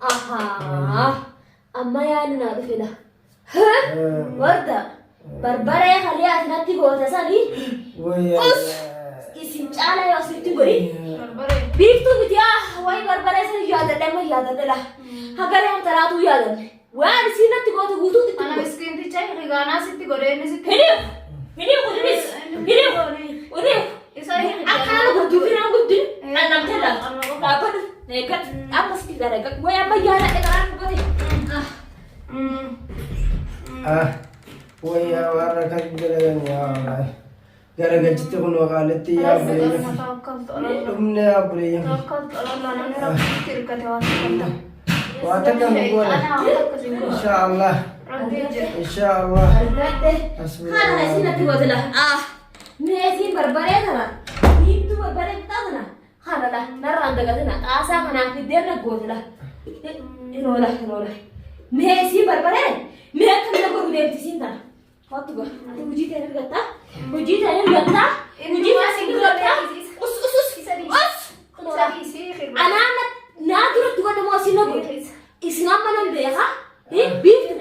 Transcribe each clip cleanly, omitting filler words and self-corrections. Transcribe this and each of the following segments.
Aha. Amma yaadni naa dhufedha. Warda barbaree haliyaati natti goota sanii. Isin caala yoo asitti godhi. Biiftuu miti wayi barbaree sanii yaadadhe amma yaadadhedha. Hagalee hamtaraatu yaadanne. Waan isin natti goota guutuu itti ana miskiinticha rigaanaa sitti godhee inni sitti. Hiriif kunis. Hiriif. Akkaan gudduufi nama guddin. Annamtedha. Dhaabbatu. Neekat. Amma sitti garaga. Wayi amma yaadadhe karaan dhugate. Wayyaa warra kan jedhan yaa garagalchite kun waqaaletti yaa buleeyya dhumne yaa buleeyya waa takka nu goone inshaallah inshaallah Haala isinatti godina. Meetiin barbaree kana. Biiftuu barbaree bitaa kana. Haadha narraan dagatina. Xaasaa kanaaf fiddeen naggootila. Iloola. Meesii barbaree. Mee akkamitti godhu deemtisiin tana. Kottu go. Ati hojii ta'e argatta. Hojii ta'e argatta. Hojii ta'e argatta. Us. Anaan naa duratti godhamoo isin na godhe. Isin amma nan beeka. Biiftu.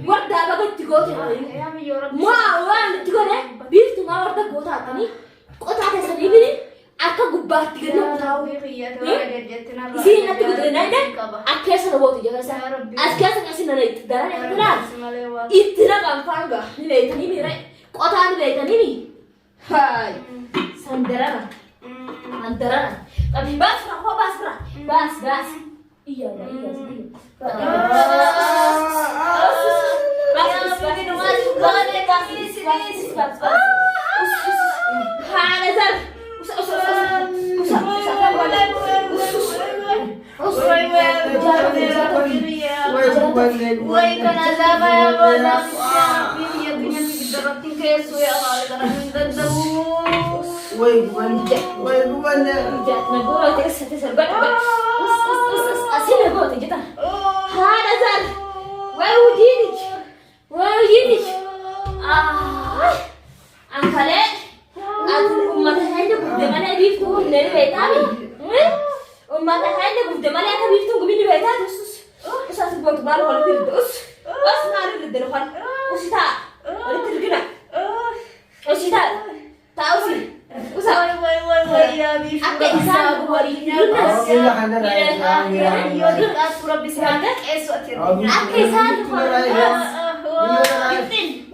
Wardaa baga itti goote. Waan itti godhe. Biiftu maa warda gootaatanii. Qotaa keessanii bini. Akka gubbaatti gadi taa'u. Isin natti godhe naayide. Akkeessa na boote jabasa. As keessa qasin na itti daran eeguudhaan. Itti na qaanfaanga. Ni leeytanii miira. Qotaa ni leeytanii mi. Haay. Sandarara. Andarara. Qabi baasura hoo baasura. Baas. Iyyaadha. Haala zar. Woi kana zaba ya bana ya punya didarotin kesu ya hal kana minta Woi gubanda Jatna gua terus serbat. Asin gua tuh kita. Hada zar. Wai ujidik. Angkale. Aku umat hanya bagaimana bifu dari betami. Umat hanya bagaimana aku bifu gumi di betami terus. Terus aku buat baru kalau terus. Pas ngaruh di depan. Usita. Ada tergina. Usita. Tahu sih. Woi ya bifu. Apa insan buat ini? Pura bisa esok Apa insan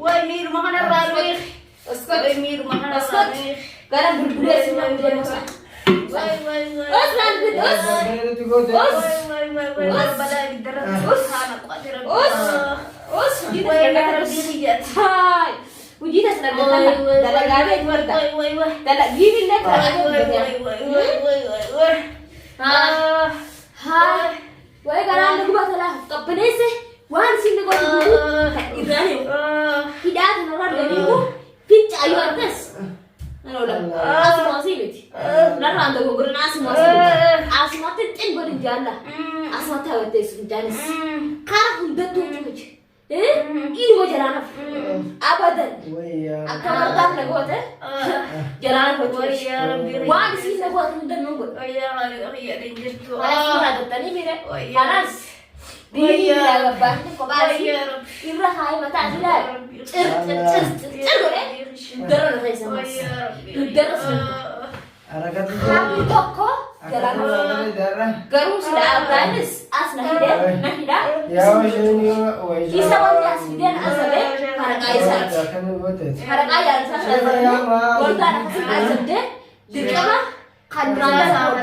Woi mir makan rawi. Woi mir makan rawi. Karena berbeda semua dia masak. Woi. Nanti Balai didarat. Anak kuatir. Kita Woi sedang harus terus. dilihat. Hai. Uji dah sedang datang. Dalam gawe keluarga. Woi. Dalam gini dah Woi. Hai. Woi karena aku basalah. Kapne se? Wan sini kau tunggu. Ibrahim. Tidak ada orang dari itu. Pitch ayu atas. Asimasi biti. Narra anda gogor asimasi. Asimati tin godin jalla. Asimati awate sunjanis. Kara hunda tu tuj. Ini gua jalan apa? Abadan. Akar tak nak gua teh. Jalan apa? Wah di sini gua hunda nunggu. Iya danger tu. Ada tani mire. Panas. Di lebar ni kobasi. Ibra hai mata tidak. Gore. Darah nak sama. Darah. Arakat Kamu toko jalan. Garu sudah abranis. Asna hidah. Ya wajeni Isa wajah aslian asabe. Harakaya asal. Wanda nak asal deh. Dikama kandrana sama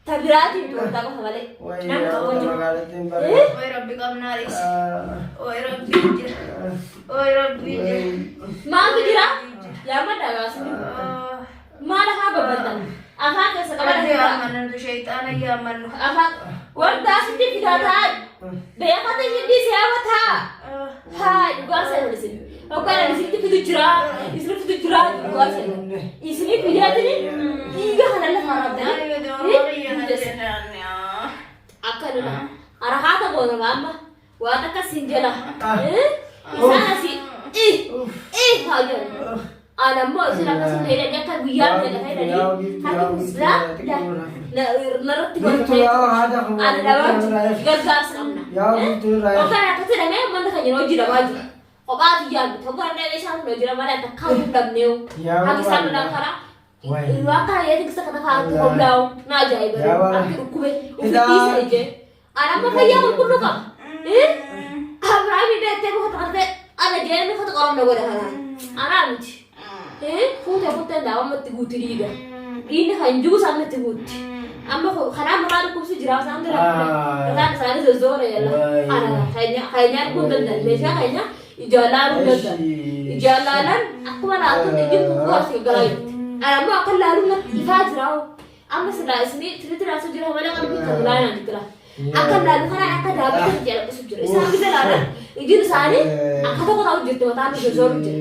Tabirati itu tak kau balik. Woi Rabbi kamnaris. Woi Rabbi. Maa kira? Lama dah gasmi. Mana apa bantan? Apa kesekarang kita? Mana tu syaitan ya man. Apa? Warda sedih tidak tahu. Bayar kata jadi siapa tahu? Hai, gua saya di sini. Aku kan di sini itu curah, di sini itu curah gua saya. Di sini punya tu ni, tiga hanyalah harap dah. Akan lah. Arah kata gua nama, gua tak kasih jelah. Sana si, hajar. Alam mo sila kasi nila niya kaguyam nila kayo dali. Hati kusla, narratti Biiftuu yaa haadha kun ana dhabaatu gargaarsa qabna. yaa biiftuu raayyaa. Okaan akkatti dhamee ummata keenya hojii dhamaa jira. Kophaatu yaadu tokko dhamee isaan kun hojii dhamaa dha takka hin dhabneewu. Haqi isaan dhaan karaa. Akka yeeti kisa kana kaa'atu qoblaa'u na ajaa'iba. Akka dhukkube ofiisaa ijee. Ana amma fayyaa qulqulluu qaba. Abrahaam illee itti buufata qartee ana jeeni fata qorannoo godha kanaan. Ana miti. Fuutee fuuteen daawwama itti guutti dhiiga. Dhiinni kan jiru isaan itti guutti. Amma kanaan maqaa dhukkubsi jira isaan dira. Isaan isaanii zozzoora yalla. Ana keenyaan kun danda'an meeshaa keenya ijaallaan danda'an. Ijaallaan akkuma laatutti ijjiin kukuwaasi garaa jirti. Ana ammoo akka laaluun natti ifaa jira. Amma silaa isinii sirriitti raasuu jira malee qalbii kan laalaan jira. Akka laalu kanaan akka daabatti jedhamu jira. Isaan bita laalan ijjiin isaanii akka tokko ta'u jirti mataan zozzoora jira.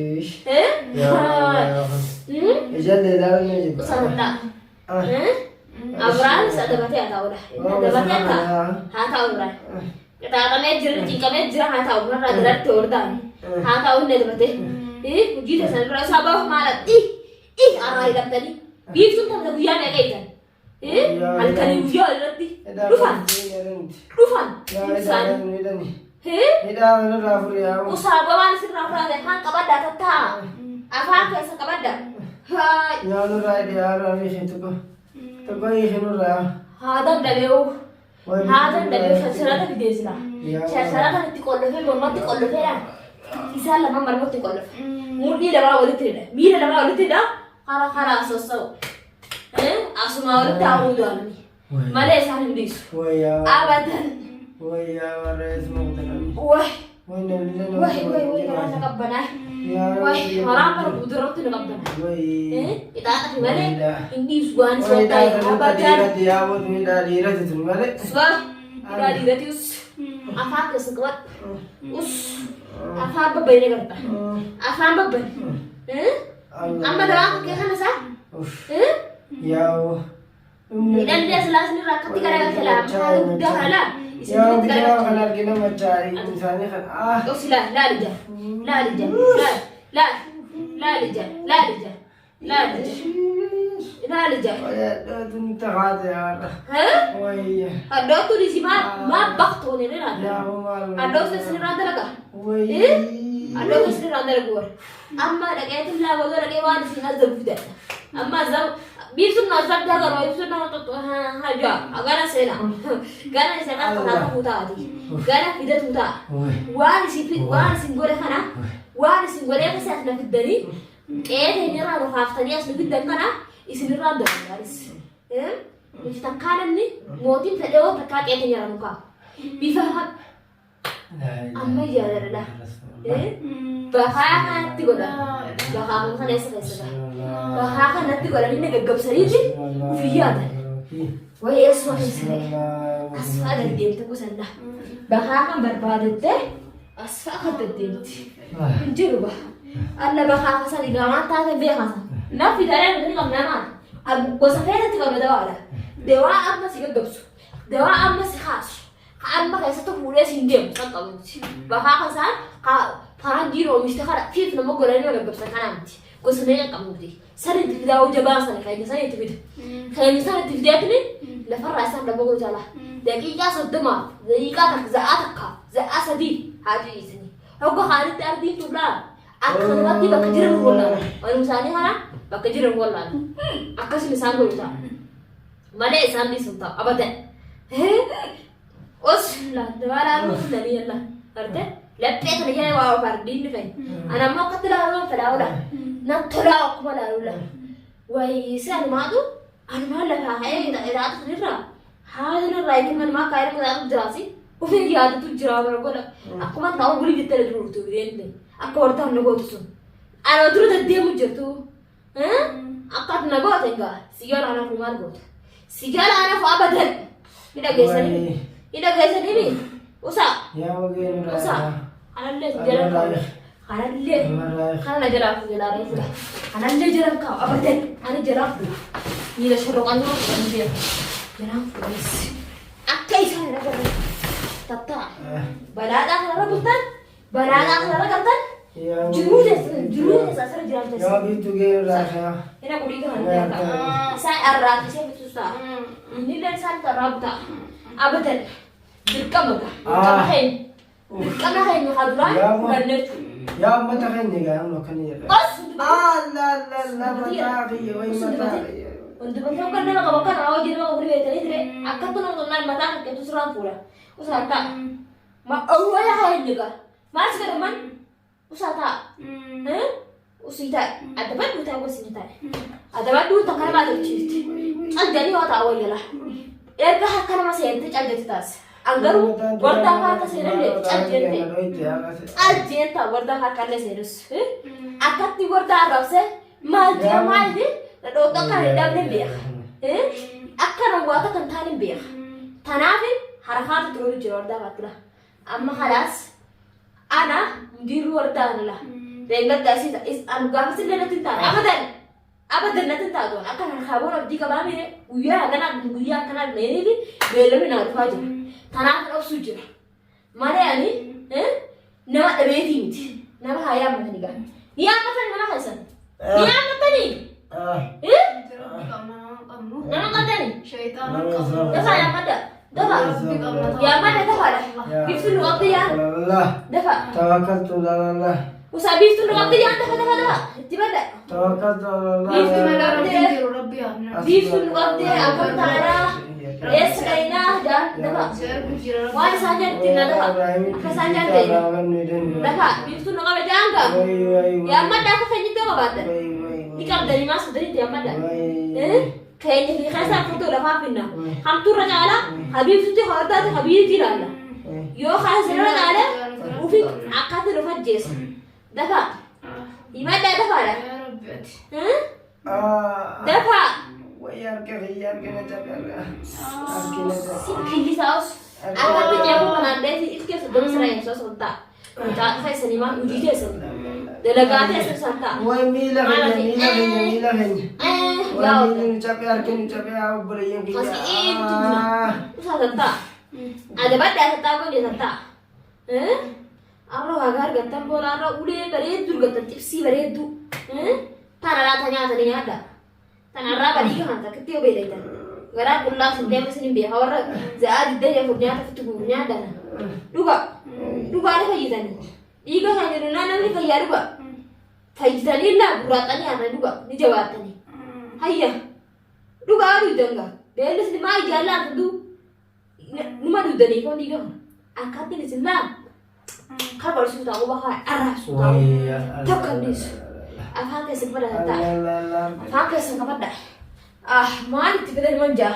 Ijoollee laaluun jibba. Sanadhaa. Abraham isa dabatee haa ta'udha. Dabatee haa ta'u biraan. Xaaxamee jira, cinqamee jira haa ta'u biraan irratti hordaan. Haa ta'u inni dabatee. Hojii taasisan bira isaa bahuuf maala arraa hidhamtanii. Biiftuun tamsa guyyaa meeqa hiitan? Halkanii guyyaa irratti dhufan. Hidhaa irraa furii yaa. Usaaba waan sirraa furaate haan qabaddaa tattaa. Afaan keessa qabaddaa. Nyaannu irraa dhiyaarraa meeshaan tokko. Tokko isheen irraa. Haa danda'eewu. Haa danda'eewu shasharata fideesila. Shasharata itti qollofee mormatti qollofeedhaan. Isaan lama marmatti qollofe. Mudhii lamaa walitti hidha. Miila lamaa walitti hidha. Karaa sossa'u. Asuma walitti haamuu daalani. Malee isaan hin dhiisu. Abadan. Wayyaa warra isuma kutanami. Way. Way garaasa qabbanaa. Way maraan bara guuturatti nu qabbanaa. Ixaaxa fi malee hin dhiisu waan isa ta'e. Abadan. Midhaa dhiirati tun malee. Suwaa. Midhaa dhiirati us. Afaan keessa qabadhu. Us. Afaan babbayne garba. Afaan babbayne. Amma dawaan kee kana isaa? Yaa'u. Midhaan silaasni irraa akkatti garagalcha laa. Haala guddaa kana laa. Yaa'u biqilaa kan argina machaarii isaanii kan. Os laali jaa. Laali jaa. Laali jaa. Laali jaa. Laali jaa. Laali jaa. Wayyadhootuun tahaate yaadha. Wayya. Addootu disi maa baktoon inni laata? Yaa'u maal. Addootu isin irraa dalaga? Wayya. Addootu isin irraa dalagu warra. Amma dhaqeetiin laaboo dhaqee waan isin azzabu fidadha. Amma azzabu biiftuun azzabu dagaroo ibsuun nama tokko hajaa gara seenaa. Gara seenaa kanaaf kuutaati. Gara fidatu ta'a. Waan isin godhe kana waan isin godhe akka isin fiddanii qeeteen irraa nu haaftanii as nu fiddan kana isin irraa dalan gaaris. Nuti takkaa namni mootiin fedhee oo takkaa qeeteen irraa nu ka'a. Bifa amma jaaladha. Bahaa kanatti godhan. Bahaa kana eessa keessa gaha? Bahaa kanatti godhan inni gaggabsaniiti ofii yaadan. Wayii eessuma keessa ga'e. Asfaa deddeemte gosanna. Bahaa kan barbaadattee asfaa kan deddeemti. Hin jiru baha. Alla bahaa kasanii gaamaan taate beekasa. Naffi daree nuti qabna maali? Gosa feetatti qabna dawaadha. Dawaa amma si gaggabsu. Dawaa amma si haasu. Amma keessatti fuudhee siin deemu kan qabuuti. Bahaa kasaan karaan jiru oomishte kana fiif nama godhanii wal gaggabsan kanaa miti. Gosa mee kan qabuuti. Sani itti fidaa hojja baasana keenya sani itti fida. Keenya sani itti fideetini lafarraa isaan dhaboo gochaala. Daqiiqaa 30 daqiiqaa takka za'aa sadii haa jiisanii. Hogga haalitti ardiin tuulaa akka namatti bakka jiran wallaala. Wanum isaanii kana bakka jiran wallaala. Akkasuma isaan godhu ta'a. Malee isaan dhiisu ta'a abadan. Os dabaalaa nuti danii yalla. Arte laphee kana jala waa fardiin dhufe. Ana ammoo akkatti laaluu fedhaa'udha. Nan tolaa akkuma laaluudha. Wayii si animaatu animaan lafaa ka'ee hidhaatu sanirraa. Haala irraa eegiman maa kaayira mataatu jiraasi. Ofii yaadatu jira bara godha. Akkuma ta'u bulii jettee dururtu bideente. Akka wartaan nagootu sun. Ana dura deddeemu jirtu. Akka ati nagoota egaa sigaara anaaf maal goota. Sigaara anaaf abadan. Hidhageessanii. Hidhageessanii mi? Usaa. Yaa wageen irraa. Usaa. Kanallee jala kaa'u. Kanallee. Kana jala fuudhaa fuudha. Kanallee jala kaa'u abadan. Ani jala fuudha. Miila shorroqaan jiru kan deemu. Jalaan fuudhas. Akka isaan irra galan. Tattaa. Balaadhaa kanarra bultan. Balaadhaa kanarra galtan. Jiruu asirra jiran Yaa keessa. biiftuu gahee irraa kaya. Ina kudii kan nyaata. Isaan arraaqisee bituusaa. Inni illee isaan irraa butaa. Abadan dirqama keenya. Dirqama keenya haa duraan fudhannee Yaa uummata keenya egaa amma akkana jedha. La mataa kiyya wayi mataa kiyya. Wanti bakka kan nama qaba kan hojii nama gurguree beekanii ture akkattu nama qonnaan mataa kan keetu siraan fuudha. Usaa ta'a. Ma awwaala keenya egaa. Maal si godhaman? Usaa ta'a. Usii ta'a. Adda badduu ta'a gosi ta'a. Adda badduu ta'a kana baata jirti. Calganii yoo ta'a wayyala. Erga akka nama seente calgati taas. Angaruu wardaa harka seenallee caljeente. Caljeenta wardaa harka illee seenus. Akkatti wardaa arrabse maal jira maali? Dhadhoota kan hin dhabne beeka. Akka raawwata kan taane beeka. Tanaaf harakaatu turuu jira wardaa fakkira. Amma khalaas ana ndiru wardaa nala. Beegadda asii anu gaafas illee natti hin taane. Abadan natti taatu akka harkaawwan abdii qabaa mire guyyaa akkanaa meeniifi beellamni naa dhufaa jira. Tanaaf dhobsuu jira. Malee ani nama dhabeetii miti. Nama haa yaammatanii gaa. Ni yaammatan nama keessan. Ni yaammatanii. Nama qaddanii. Dafa yaammadda. Dafa. Yaammadda dafaadha. Bifti nu qabdi yaa. Dafa. Tawakkaltu alallah. Usaa bifti nu qabdi yaa dafa. Itti badda. Tawakkaltu alallah. Bifti nu qabdi. Bifti nu qabdi akkam taanaa. Reessa qainaa dafa. Waan isaan jedhutti na dafa. Akka isaan jedhee. Dafa. Bifti nu qabdi jaanga. Yaammadda akka fanyitee qabaatan. Ni qabdanii maas fudhanii yaammadda. Keenya fi keessaa furtuu lafaa finna. Hamtuurra caala habiibtutti hordaati habiibti ilaalla. Yoo kaasa sirra caala ufi akkatti lafa jeessa. Dafa. Himaddaa dafaadha. Dafa. Killisaus. Akkatti jeeku kanaan dheesi ilkeessa domsira eegsoo sontaa. Mucaa keessanii maal hojii keessan. Dalagaa teessan santaa. Way miila keenya. Wani capek arkin capek aku boleh yang kita. Masih itu guna. Usah tentang. Ada badai tentang kau dia tentang. Arro agar gantam bola arro udah beredu gantam tipsi beredu. Tanah tanya ada. Tanah raba dia kan tak ketiup beda itu. Gara pulang sudah mesin biar orang zaat dia yang punya tapi tu punya ada. Duga ada kayak gitu. Iga hanya nana ni kayak duga. Kayak gitu ni lah buratannya ada duga. Ni jawatannya. Hayya. Duga aru danga. Bela sini mai jalan tu. Numa du dani kau ni kan. Angkat ni senang. Kau baru sudah tahu bahwa arah sudah. Tak kandis. Apa kesempatan dah? Apa kesempatan dah? Mari kita dah manja.